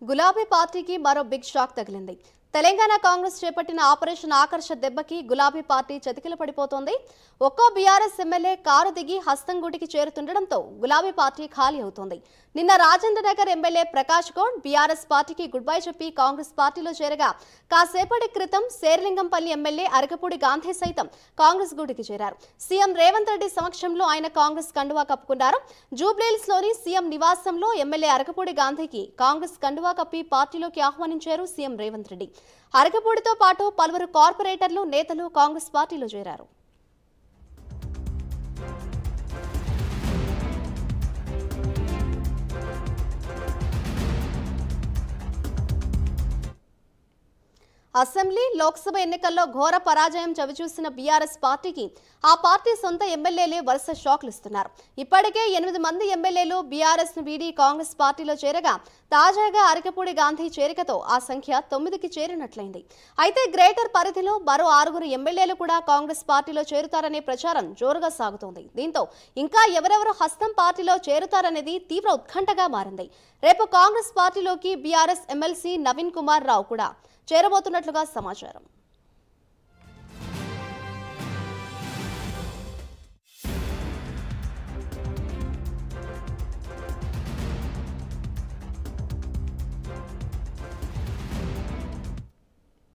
గులాబీ పార్టీకి మరో బిగ్ షాక్ తగిలింది. తెలంగాణ కాంగ్రెస్ చేపట్టిన ఆపరేషన్ ఆకర్ష దెబ్బకి గులాబీ పార్టీ చతికిల పడిపోతోంది. ఒక్కో బీఆర్ఎస్ ఎమ్మెల్యే కారు దిగి హస్తంగూటికి చేరుతుండటంతో గులాబీ పార్టీ ఖాళీ అవుతోంది. నిన్న రాజేంద్రనగర్ ఎమ్మెల్యే ప్రకాష్ గౌడ్ బీఆర్ఎస్ పార్టీకి గుడ్ బై చెప్పి కాంగ్రెస్ పార్టీలో చేరగా, కాసేపటి క్రితం శేర్లింగంపల్లి ఎమ్మెల్యే అరకపూడి గాంధీ సైతం కాంగ్రెస్ గూటికి చేరారు. సీఎం రేవంత్ రెడ్డి సమక్షంలో ఆయన కాంగ్రెస్ కండువా కప్పుకున్నారు. జూబ్లీహిల్స్ లోని సీఎం నివాసంలో ఎమ్మెల్యే అరకపూడి గాంధీకి కాంగ్రెస్ కండువా కప్పి పార్టీలోకి ఆహ్వానించారు సీఎం రేవంత్ రెడ్డి. అరకపూడితో పాటు పలువురు కార్పొరేటర్లు, నేతలు కాంగ్రెస్ పార్టీలో చేరారు. అసెంబ్లీ, లోక్సభ ఎన్నికల్లో ఘోర పరాజయం చవిచూసిన బీఆర్ఎస్ పార్టీకి ఆ పార్టీ సొంత ఎమ్మెల్యేలే వరుస షాక్లు ఇస్తున్నారు. ఇప్పటికే 8 మంది ఎమ్మెల్యేలు బీఆర్ఎస్ ను వీడి కాంగ్రెస్ పార్టీలో చేరగా, తాజాగా అరకపూడి గాంధీ చేరికతో ఆ సంఖ్య 9కి చేరినట్లయింది. అయితే గ్రేటర్ పరిధిలో మరో 6 ఎమ్మెల్యేలు కూడా కాంగ్రెస్ పార్టీలో చేరుతారనే ప్రచారం జోరుగా సాగుతోంది. దీంతో ఇంకా ఎవరెవరు హస్తం పార్టీలో చేరుతారనేది తీవ్ర ఉత్కంఠగా మారింది. రేపు కాంగ్రెస్ పార్టీలోకి బీఆర్ఎస్ ఎమ్మెల్సీ నవీన్ కుమార్ రావు కూడా చేరబోతున్నట్లుగా సమాచారం.